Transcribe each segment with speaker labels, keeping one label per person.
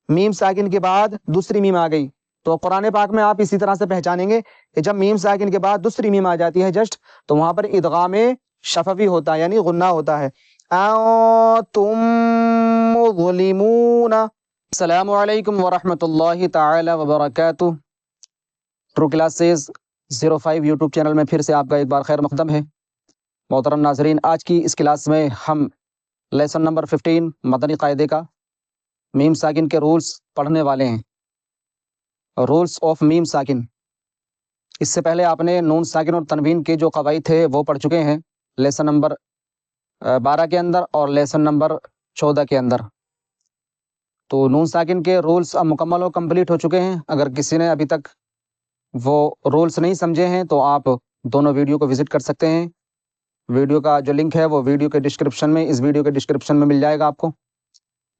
Speaker 1: میم ساکن کے بعد دوسری میم آ گئی، تو قرآن پاک میں آپ اسی طرح سے پہچانیں گے کہ جب میم ساکن کے بعد دوسری میم آ جاتی ہے جسٹ، تو وہاں پر ادغام شفوی ہوتا ہے، یعنی غنہ ہوتا ہے۔ انتم مظلمون۔ السلام علیکم ورحمۃ اللہ تعالی وبرکاتہ۔ ٹرو کلاسز 05 یوٹیوب چینل میں پھر سے آپ کا ایک بار خیر مقدم ہے۔ محترم ناظرین، آج کی اس کلاس میں ہم لیسن نمبر 15 مدنی قاعدے کا میم ساکن کے رولز پڑھنے والے ہیں۔ رولز آف میم ساکن۔ اس سے پہلے آپ نے نون ساکن اور تنوین کے جو قواعد تھے وہ پڑھ چکے ہیں لیسن نمبر 12 کے اندر اور لیسن نمبر 14 کے اندر۔ تو نون ساکن کے رولز اب مکمل و کمپلیٹ ہو چکے ہیں۔ اگر کسی نے ابھی تک وہ رولز نہیں سمجھے ہیں تو آپ دونوں ویڈیو کو وزٹ کر سکتے ہیں۔ ویڈیو کا جو لنک ہے وہ ویڈیو کے ڈسکرپشن میں، اس ویڈیو کے ڈسکرپشن میں مل جائے گا آپ کو۔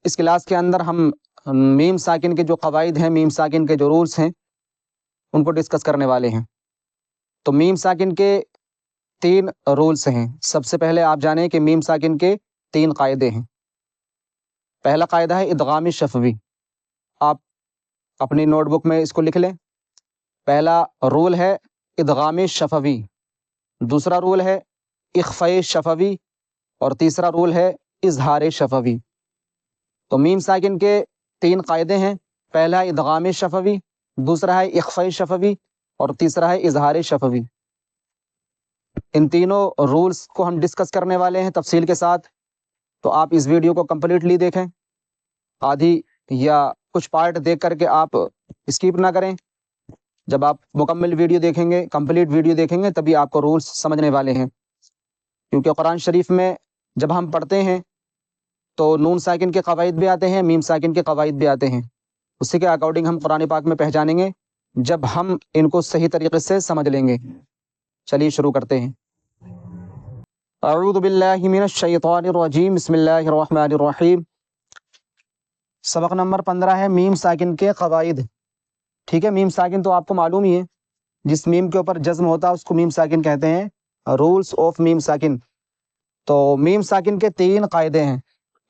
Speaker 1: اس کلاس کے اندر ہم میم ساکن کے جو قواعد ہیں، میم ساکن کے جو رولز ہیں، ان کو ڈسکس کرنے والے ہیں۔ تو میم ساکن کے 3 رولز ہیں۔ سب سے پہلے آپ جانیں کہ میم ساکن کے 3 قاعدے ہیں۔ پہلا قاعدہ ہے ادغام شفوی۔ آپ اپنی نوٹ بک میں اس کو لکھ لیں۔ پہلا رول ہے ادغام شفوی، دوسرا رول ہے اخفاء شفوی، اور تیسرا رول ہے اظہار شفوی۔ تو میم ساکن کے 3 قاعدے ہیں۔ پہلا ادغام شفوی، دوسرا ہے اخفاء شفوی، اور تیسرا ہے اظہار شفوی۔ ان تینوں رولز کو ہم ڈسکس کرنے والے ہیں تفصیل کے ساتھ۔ تو آپ اس ویڈیو کو کمپلیٹلی دیکھیں، آدھی یا کچھ پارٹ دیکھ کر کے آپ اسکیپ نہ کریں۔ جب آپ مکمل ویڈیو دیکھیں گے، کمپلیٹ ویڈیو دیکھیں گے، تبھی آپ کو رولز سمجھنے والے ہیں۔ کیونکہ قرآن شریف میں جب ہم پڑھتے ہیں تو نون ساکن کے قواعد بھی آتے ہیں، میم ساکن کے قواعد بھی آتے ہیں۔ اسی کے اکارڈنگ ہم قرآن پاک میں پہچانیں گے جب ہم ان کو صحیح طریقے سے سمجھ لیں گے۔ چلیے شروع کرتے ہیں۔ اعوذ باللہ من الشیطان الرجیم، بسم اللہ الرحمن الرحیم۔ سبق نمبر 15 ہے میم ساکن کے قواعد۔ ٹھیک ہے، میم ساکن تو آپ کو معلوم ہی ہے، جس میم کے اوپر جزم ہوتا ہے اس کو میم ساکن کہتے ہیں۔ رولز آف میم ساکن۔ تو میم ساکن کے 3 قاعدے ہیں۔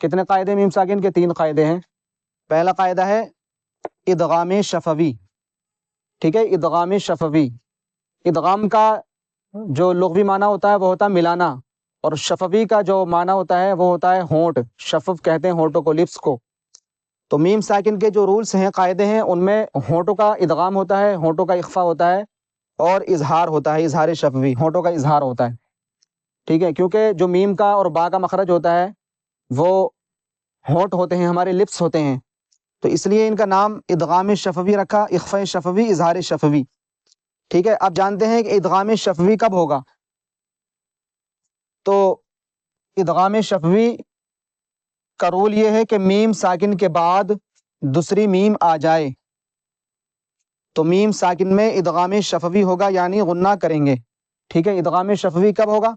Speaker 1: کتنے قاعدے میم ساکن کے؟ 3 قاعدے ہیں۔ پہلا قاعدہ ہے ادغام شفوی۔ ٹھیک ہے، ادغام شفوی۔ ادغام کا جو لغوی معنی ہوتا ہے وہ ہوتا ہے ملانا، اور شفوی کا جو معنی ہوتا ہے وہ ہوتا ہے ہونٹ۔ شفف کہتے ہیں ہونٹوں کو، لپس کو۔ تو میم ساکن کے جو رولز ہیں، قاعدے ہیں، ان میں ہونٹوں کا ادغام ہوتا ہے، ہونٹوں کا اخفاء ہوتا ہے، اور اظہار ہوتا ہے، اظہار شفوی، ہونٹوں کا اظہار ہوتا ہے۔ ٹھیک ہے، کیونکہ جو میم کا اور با کا مخرج ہوتا ہے وہ ہونٹ ہوتے ہیں، ہمارے لپس ہوتے ہیں، تو اس لیے ان کا نام ادغام شفوی رکھا، اخفاء شفوی، اظہار شفوی۔ ٹھیک ہے، آپ جانتے ہیں کہ ادغام شفوی کب ہوگا؟ تو ادغام شفوی کا رول یہ ہے کہ میم ساکن کے بعد دوسری میم آ جائے تو میم ساکن میں ادغام شفوی ہوگا، یعنی غنہ کریں گے۔ ٹھیک ہے، ادغام شفوی کب ہوگا؟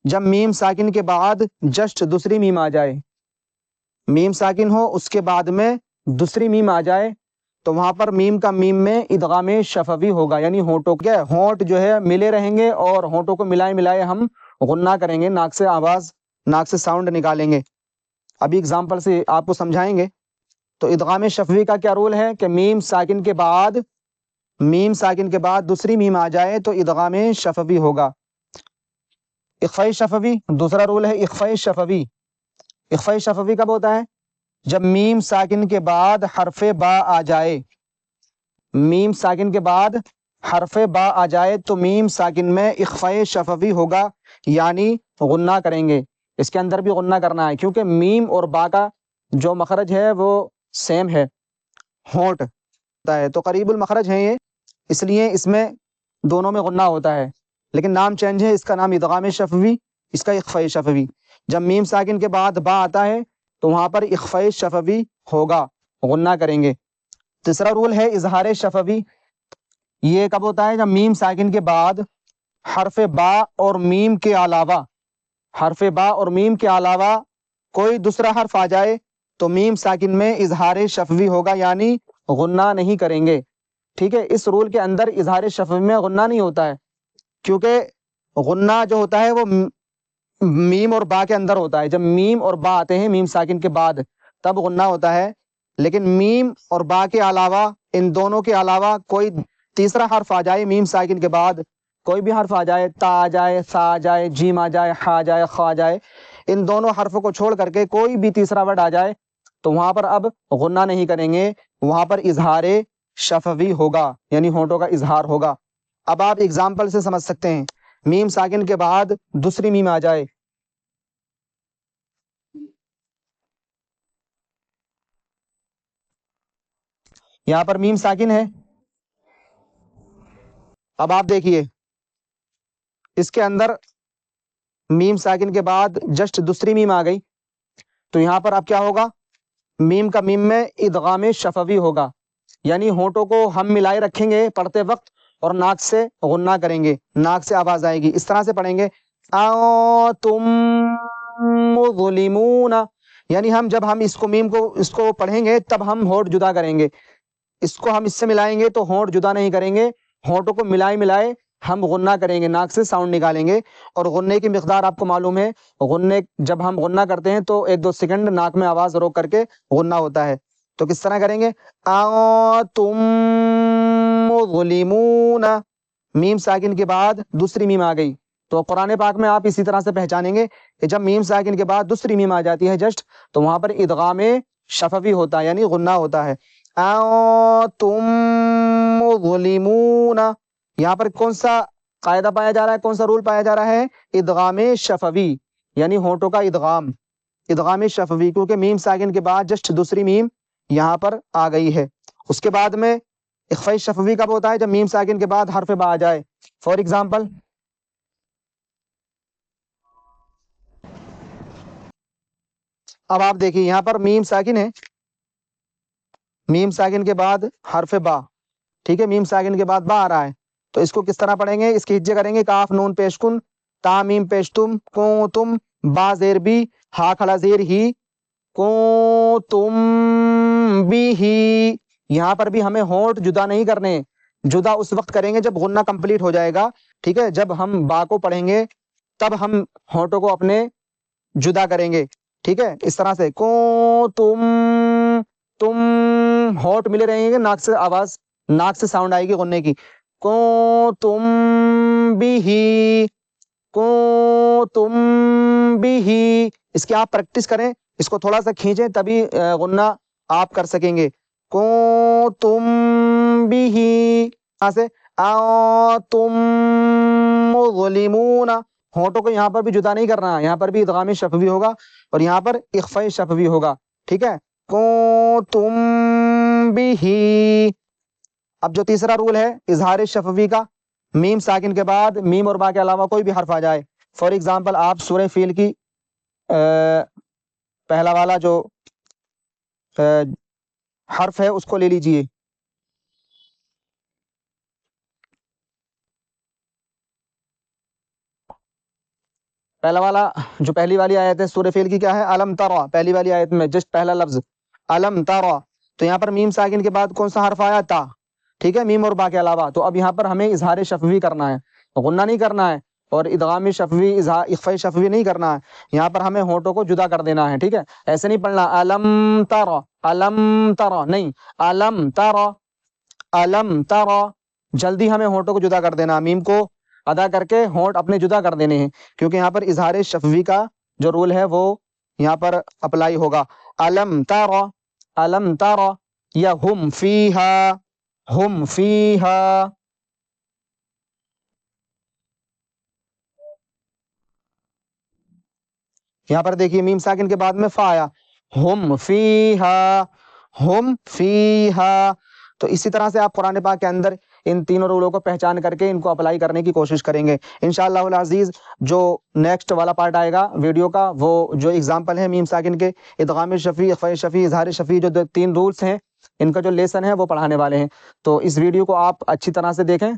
Speaker 1: جب میم ساکن کے بعد جسٹ دوسری میم آ جائے، میم ساکن ہو اس کے بعد میں دوسری میم آ جائے تو وہاں پر میم کا میم میں ادغام شفوی ہوگا، یعنی ہونٹوں کے ہونٹ جو ہے ملے رہیں گے، اور ہونٹوں کو ملائے ملائے ہم غنہ کریں گے، ناک سے آواز، ناک سے ساؤنڈ نکالیں گے۔ ابھی اگزامپل سے آپ کو سمجھائیں گے۔ تو ادغام شفوی کا کیا رول ہے کہ میم ساکن کے بعد دوسری میم آ جائے تو ادغام شفوی ہوگا۔ اخفاء شفوی، دوسرا رول ہے اخفاء شفوی۔ اخفاء شفوی کب ہوتا ہے؟ جب میم ساکن کے بعد حرف با آ جائے، میم ساکن کے بعد حرف با آ جائے تو میم ساکن میں اخفاء شفوی ہوگا، یعنی غنہ کریں گے۔ اس کے اندر بھی غنہ کرنا ہے، کیونکہ میم اور با کا جو مخرج ہے وہ سیم ہے، ہونٹ ہوتا ہے، تو قریب المخرج ہے یہ، اس لیے اس میں دونوں میں غنہ ہوتا ہے، لیکن نام چینج ہے، اس کا نام ادغام شفوی، اس کا اخفاء شفوی۔ جب میم ساکن کے بعد با آتا ہے تو وہاں پر اخفاء شفوی ہوگا، غنہ کریں گے۔ تیسرا رول ہے اظہار شفوی۔ یہ کب ہوتا ہے؟ جب میم ساکن کے بعد حرف با اور میم کے علاوہ کوئی دوسرا حرف آ جائے تو میم ساکن میں اظہار شفوی ہوگا، یعنی غنہ نہیں کریں گے۔ ٹھیک ہے، اس رول کے اندر اظہار شفوی میں غنہ نہیں ہوتا ہے، کیونکہ غنہ جو ہوتا ہے وہ میم اور با کے اندر ہوتا ہے۔ جب میم اور با آتے ہیں میم ساکن کے بعد تب غنہ ہوتا ہے، لیکن میم اور با کے علاوہ، ان دونوں کے علاوہ کوئی تیسرا حرف آ جائے میم ساکن کے بعد، کوئی بھی حرف آ جائے، تا آ جائے، سا آ جائے، جیم آ جائے، ہا آ جائے، خا آ جائے، ان دونوں حرفوں کو چھوڑ کر کے کوئی بھی تیسرا ورڈ آ جائے تو وہاں پر اب غنہ نہیں کریں گے، وہاں پر اظہار شفوی ہوگا، یعنی ہونٹوں کا اظہار ہوگا۔ اب آپ اگزامپل سے سمجھ سکتے ہیں، میم ساکن کے بعد دوسری میم آ جائے، یہاں پر میم ساکن ہے، اب آپ دیکھیے اس کے اندر میم ساکن کے بعد جسٹ دوسری میم آ گئی، تو یہاں پر اب کیا ہوگا، میم کا میم میں ادغام شفوی ہوگا، یعنی ہونٹوں کو ہم ملائے رکھیں گے پڑھتے وقت اور ناک سے غنہ کریں گے، ناک سے آواز آئے گی، اس طرح سے پڑھیں گے تم مظلمون، یعنی جب ہم اس کو پڑھیں گے تب ہم ہونٹ جدا کریں گے، اس کو ہم اس سے ملائیں گے تو ہونٹ جدا نہیں کریں گے، ہونٹوں کو ملائے ہم غنہ کریں گے، ناک سے ساؤنڈ نکالیں گے، اور غنے کی مقدار آپ کو معلوم ہے، غنے جب ہم غنہ کرتے ہیں تو 1-2 سیکنڈ ناک میں آواز روک کر کے غنہ ہوتا ہے، تو کس طرح کریں گے، تم مظلمون، میم ساکن کے بعد دوسری میم آ گئی، تو قرآن پاک میں آپ اسی طرح سے پہچانیں گے کہ جب میم ساکن کے بعد دوسری میم آ جاتی ہے جسٹ، تو وہاں پر ادغام شفوی ہوتا ہے، یعنی غنہ ہوتا ہے، تم مظلمون، یہاں پر کون سا قاعدہ پایا جا رہا ہے، کون سا رول پایا جا رہا ہے، ادغام شفوی، یعنی ہونٹوں کا ادغام شفوی، کیونکہ میم ساکن کے بعد جسٹ دوسری میم یہاں پر آ گئی ہے۔ اس کے بعد میں اخفاء شفوی کب ہوتا ہے، جب میم ساکن کے بعد حرف با آ جائے، فار ایگزامپل اب آپ دیکھیے یہاں پر میم ساکن ہے، میم ساکن کے بعد حرف با، ٹھیک ہے، میم ساکن کے بعد با آ رہا ہے، تو اس کو کس طرح پڑھیں گے، اس کی ہجے کریں گے، کاف نون پیش کن، تا میم پیش تم، کو تم، با زیر بی، ہا کھڑا زیر ہی، کو تم بھی ہی، یہاں پر بھی ہمیں ہونٹ جدا نہیں کرنے، جدا اس وقت کریں گے جب غنہ کمپلیٹ ہو جائے گا، ٹھیک ہے، جب ہم با کو پڑھیں گے تب ہم ہونٹوں کو اپنے جدا کریں گے، ٹھیک ہے، اس طرح سے، کو تم ہونٹ ملے رہیں گے، ناک سے آواز، ناک سے ساؤنڈ آئے گی غنے کی، کو تم بھی ہی، کو تم بھی ہی، اس کی آپ پریکٹس کریں، اس کو تھوڑا سا کھینچیں تبھی غنہ آپ کر سکیں گے، کو تم بھی ہی، یہاں سے تم مظلمون، ہونٹوں کو یہاں پر بھی جدا نہیں کرنا، یہاں پر بھی ادغام شفوی ہوگا اور یہاں پر اخفاء شفوی ہوگا، ٹھیک ہے، کو تم بھی ہی۔ اب جو تیسرا رول ہے اظہار شفوی کا، میم ساکن کے بعد میم اور با کے علاوہ کوئی بھی حرف آ جائے، فار ایگزامپل آپ سورہ فیل کی پہلا والا جو حرف ہے اس کو لے لیجئے، پہلا والا جو پہلی والی آیت ہے سورہ فیل کی کیا ہے، الم ترا، پہلی والی آیت میں جسٹ پہلا لفظ الم ترا، تو یہاں پر میم ساکن کے بعد کون سا حرف آیا، تا، ٹھیک ہے، میم اور با کے علاوہ، تو اب یہاں پر ہمیں اظہار شفوی کرنا ہے، غنہ نہیں کرنا ہے، اور ادغام شفوی، اخفاء شفوی نہیں کرنا ہے، یہاں پر ہمیں ہونٹوں کو جدا کر دینا ہے، ٹھیک ہے، ایسے نہیں پڑھنا الم ترا نہیں، الم ترا، جلدی ہمیں ہونٹوں کو جدا کر دینا، میم کو ادا کر کے ہونٹ اپنے جدا کر دینے ہیں، کیونکہ یہاں پر اظہار شفوی کا جو رول ہے وہ یہاں پر اپلائی ہوگا، الم ترا، یا ہم فیہا، یہاں پر دیکھیے میم ساکن کے بعد میں فا آیا، ہم فیہا، تو اسی طرح سے آپ قرآن پاک کے اندر ان تینوں رولوں کو پہچان کر کے ان کو اپلائی کرنے کی کوشش کریں گے انشاءاللہ العزیز۔ جو نیکسٹ والا پارٹ آئے گا ویڈیو کا، وہ جو ایگزامپل ہے میم ساکن کے، ادغام شفوی، اخفاء شفوی، اظہار شفوی، جو 3 رولز ہیں ان کا جو لیسن ہے وہ پڑھانے والے ہیں، تو اس ویڈیو کو آپ اچھی طرح سے دیکھیں۔